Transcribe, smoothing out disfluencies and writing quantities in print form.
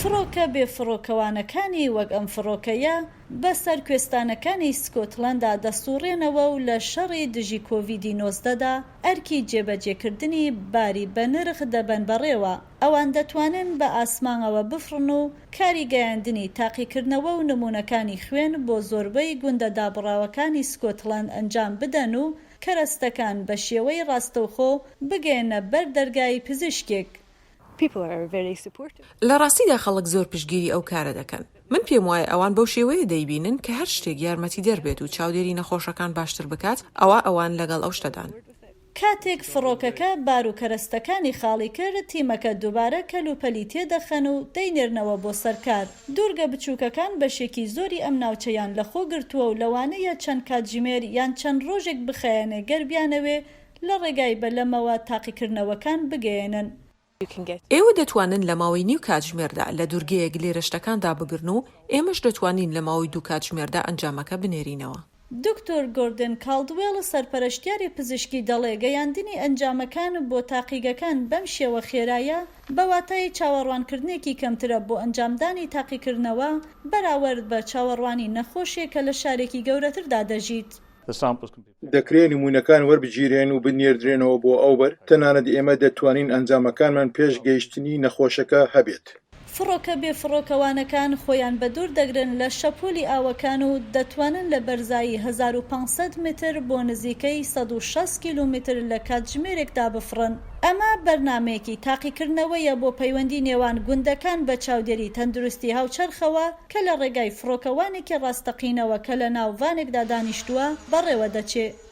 فڕۆکە بێفڕۆکەوانەکانی وەک ئەم فڕۆکەیە بەسەر کوێستانەکانی سکۆتلەندا دەسوڕێنەوە و لە شەڕی دژی کۆڤید-19دا ئەرکی جێبەجێکردنی باری بە نرخ دەبەن بەڕێوە. ئەوان دەتوانن بە ئاسمانەوە بفڕن و کاری گەیاندنی تاقیکردنەوە و نمونەکانی خوێن بۆ زۆربەی گوندە دابڕاوەکانی سکۆتلەند ئەنجام بدەن و کەرەستەکان بە شێوەی ڕاستەوخۆ بگەێنە بەر دەرگای پزیشکێک. لە ڕاستیدا خەڵک زۆر پشتگیری ئەو کارە دەکەن. من پێم وایە ئەوان بەو شێوەیە دەیبینن کە هەر شتێک یارمەتی دەربێت و چاودێری نەخۆشەکان باشتر بکات، ئەوان لەگەڵ ئەو شتەدان. کاتێک فڕۆکەکە بار و کەرەستەکانی خاڵی کرد، تیمەکە دووبارە کەلوپەلی تێدەخەن و دەینێرنەوە بۆ سەرکار. دوورگە بچووکەکان بەشێکی زۆری ئەم ناوچەیان لەخۆ گرتووە و لەوانەیە چەند کاتژمێر یان چەند ڕۆژێک بخەیەنێ گەربیانەوێ لە ڕێگای بەلەمەوە تاقیکردنەوەکان بگەێنن. ئێوە دەتوانن لە ماوەی نیو کاتژمێردا لە دوورگەیەک لێرە شتەکاندا بگرن و ئێمەش دەتوانین لە ماوەی 2 کاتژمێردا ئەنجامەکە بنێرینەوە. دکتۆر گۆردن کالدوێڵ سەرپەرشتیاری پزیشکی دەڵێ گەیاندنی ئەنجامەکان بۆ تاقیگەکان بەم شێوە خێرایە بە واتای چاوەڕوانکردنێکی کەمترە بۆ ئەنجامدانی تاقیکردنەوە بەراورد بە چاوەڕوانی نەخۆشیە کە لە شارێکی گەورەتردا دەژیت. دەکرێت نمونەکان وەربگیرێن و بنێردرێنەوە بۆ ئەوبەر، تەنانەت ئێمە دەتوانین ئەنجامەکانمان پێش گەیشتنی نەخۆشەکە هەبێت. فڕۆکە بێفڕۆکەوانەکان خۆیان بە دوور دەگرن لە شەپۆلی ئاوەکان و دەتوانن لە بەرزایی 1500 متر بۆ نزیکەی 160 کیلومتر لە کاتژمێرێکدا بفڕن. ئەمە بەرنامەیەکی تاقیکردنەوەیە بۆ پەیوەندی نێوان گوندەکان بە چاودێری تەندروستی هاوچەرخەوە کە لە ڕێگای فڕۆکەوانێکی ڕاستەقینەوە کە لە ناو ڤانێکدا دانیشتووە بەڕێوە دەچێت.